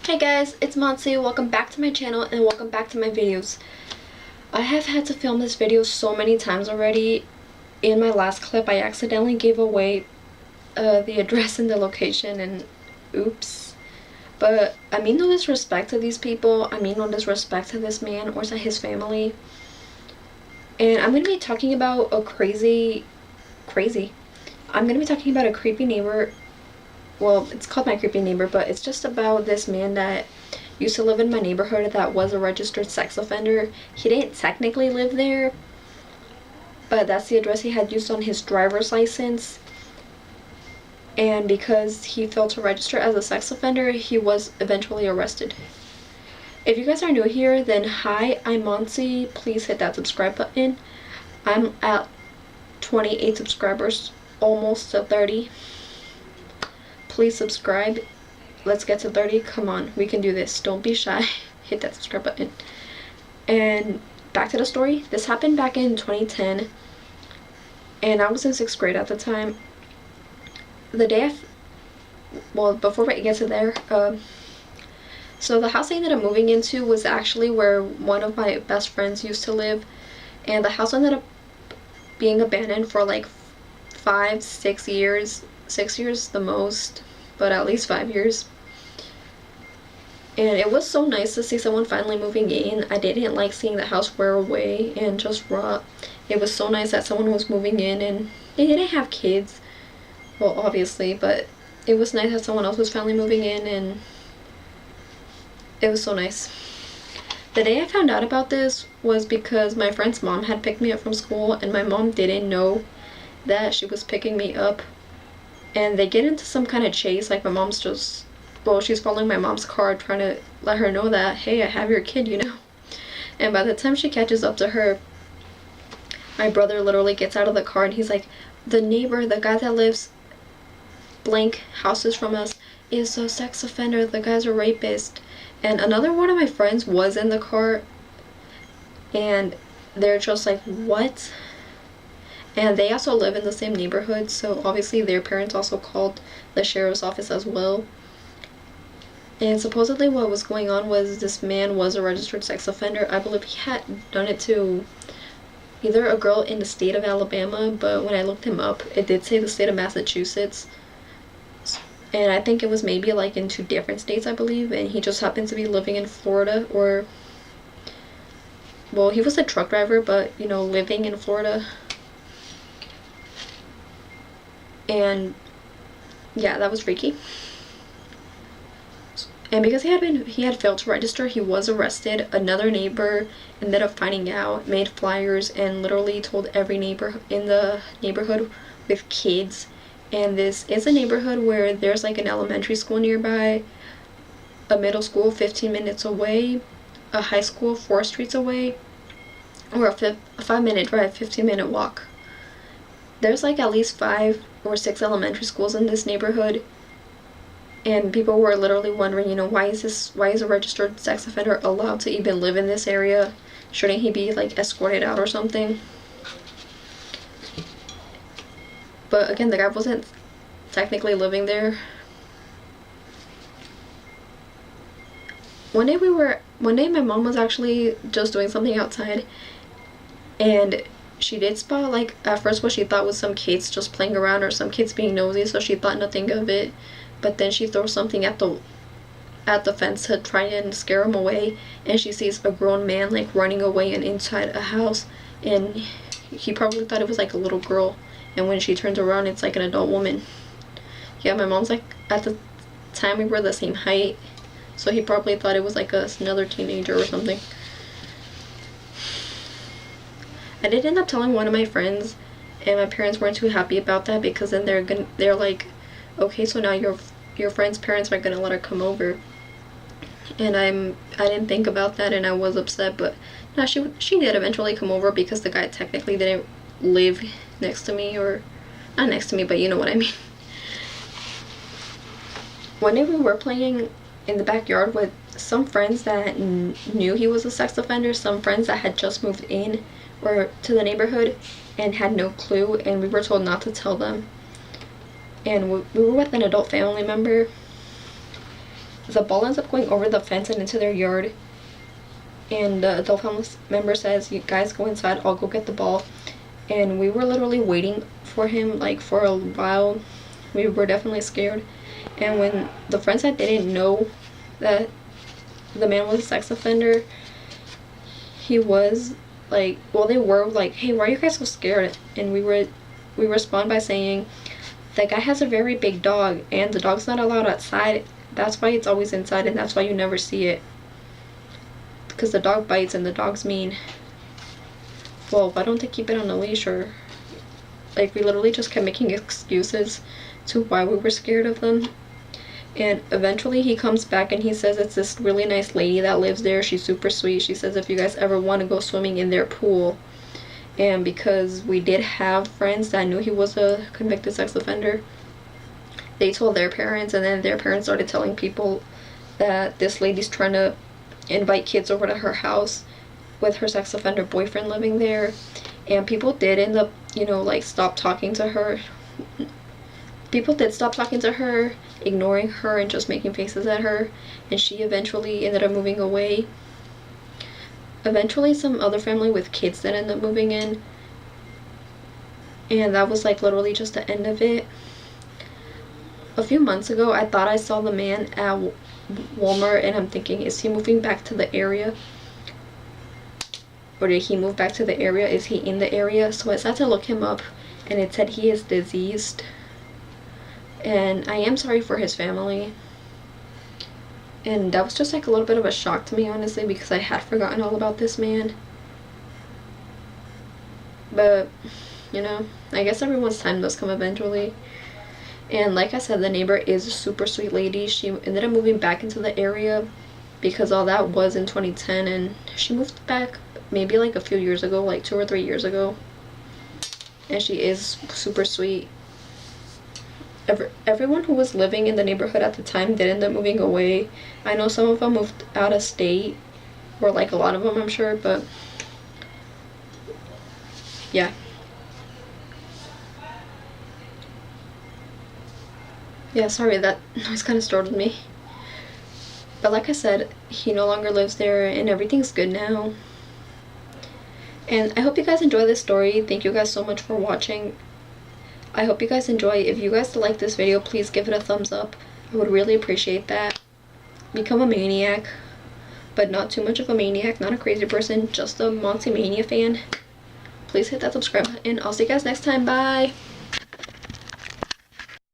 Hi guys, it's Monse. Welcome back to my channel and welcome back to my videos. I have had to film this video so many times already. In my last clip, I accidentally gave away the address and the location, and oops. But I mean no disrespect to these people. I mean no disrespect to this man or to his family. And I'm going to be talking about a I'm going to be talking about a creepy neighbor. Well, it's called My Creepy Neighbor, but it's just about this man that used to live in my neighborhood that was a registered sex offender. He didn't technically live there, but that's the address he had used on his driver's license. And because he failed to register as a sex offender, he was eventually arrested. If you guys are new here, then hi, I'm Monse. Please hit that subscribe button. I'm at 28 subscribers, almost to 30. Please subscribe. Let's get to 30. Come on, we can do this. Don't be shy. Hit that subscribe button. And back to the story. This happened back in 2010, and I was in 6th grade at the time. The day before I get to there, so the house I ended up moving into was actually where one of my best friends used to live, and the house ended up being abandoned for like 5-6 years. 6 years the most, but at least 5 years. And it was so nice to see someone finally moving in. I didn't like seeing the house wear away and just rot. It was so nice that someone was moving in, and they didn't have kids, well, obviously, but it was nice that someone else was finally moving in, and it was so nice. The day I found out about this was because my friend's mom had picked me up from school, and my mom didn't know that she was picking me up. And they get into some kind of chase, like my mom's just, well, she's following my mom's car trying to let her know that, hey, I have your kid, you know. And by the time she catches up to her, my brother literally gets out of the car and he's like, the neighbor, the guy that lives blank houses from us, is a sex offender, the guy's a rapist. And another one of my friends was in the car, and they're just like, what? And they also live in the same neighborhood, so obviously their parents also called the sheriff's office as well. And supposedly what was going on was this man was a registered sex offender. I believe he had done it to either a girl in the state of Alabama, but when I looked him up, it did say the state of Massachusetts. And I think it was maybe like in 2 different states, I believe, and he just happened to be living in Florida, or, well, he was a truck driver, but, you know, living in Florida. And yeah, that was freaky. And because he had failed to register, he was arrested. Another neighbor ended up finding out, made flyers, and literally told every neighbor in the neighborhood with kids. And this is a neighborhood where there's like an elementary school nearby, a middle school 15 minutes away, a high school 4 streets away, or a 5-minute drive, 15-minute walk. There's like at least 5 or 6 elementary schools in this neighborhood, and people were literally wondering, you know, why is a registered sex offender allowed to even live in this area? Shouldn't he be like escorted out or something? But again, the guy wasn't technically living there. One day my mom was actually just doing something outside, and she did spot, like, at first what she thought was some kids just playing around or some kids being nosy, so she thought nothing of it. But then she throws something at the fence to try and scare him away, and she sees a grown man like running away and inside a house, and he probably thought it was like a little girl, and when she turns around, it's like an adult woman. Yeah, my mom's like, at the time we were the same height, so he probably thought it was like another teenager or something. I did end up telling one of my friends, and my parents weren't too happy about that, because then they're like, okay, so now your friend's parents are gonna let her come over. And I didn't think about that, and I was upset, but no, she did eventually come over, because the guy technically didn't live next to me, or not next to me, but you know what I mean. One day we were playing in the backyard with some friends that knew he was a sex offender, some friends that had just moved in or to the neighborhood and had no clue, and we were told not to tell them. And we were with an adult family member, the ball ends up going over the fence and into their yard. And the adult family member says, "You guys go inside, I'll go get the ball." And we were literally waiting for him like for a while. We were definitely scared. And when the friends that didn't know that the man was a sex offender, he was like, well, they were like, "Hey, why are you guys so scared?" And we respond by saying, "That guy has a very big dog, and the dog's not allowed outside. That's why it's always inside, and that's why you never see it. Because the dog bites and the dog's mean." Well, why don't they keep it on a leash? Or like, we literally just kept making excuses to why we were scared of them. And eventually he comes back and he says it's this really nice lady that lives there. She's super sweet. She says if you guys ever want to go swimming in their pool. And because we did have friends that knew he was a convicted sex offender, they told their parents, and then their parents started telling people that this lady's trying to invite kids over to her house with her sex offender boyfriend living there. And people did end up, like, stop talking to her. People did stop talking to her, ignoring her and just making faces at her, and she eventually ended up moving away. Eventually some other family with kids that ended up moving in, and that was like literally just the end of it. A few months ago I thought I saw the man at Walmart, and I'm thinking, is he moving back to the area? Or did he move back to the area? Is he in the area? So I started to look him up, and it said he is deceased. And I am sorry for his family. And that was just like a little bit of a shock to me, honestly, because I had forgotten all about this man. But, I guess everyone's time does come eventually. And like I said, the neighbor is a super sweet lady. She ended up moving back into the area because all that was in 2010, and she moved back maybe like a few years ago, like 2 or 3 years ago. And she is super sweet. Everyone who was living in the neighborhood at the time did end up moving away. I know some of them moved out of state, or like a lot of them, I'm sure, but yeah. Yeah, sorry, that noise kind of startled me. But like I said, he no longer lives there, and everything's good now. And I hope you guys enjoy this story. Thank you guys so much for watching. I hope you guys enjoy. If you guys like this video, please give it a thumbs up. I would really appreciate that. Become a maniac, but not too much of a maniac, not a crazy person, just a Monty Mania fan. Please hit that subscribe button. I'll see you guys next time. Bye!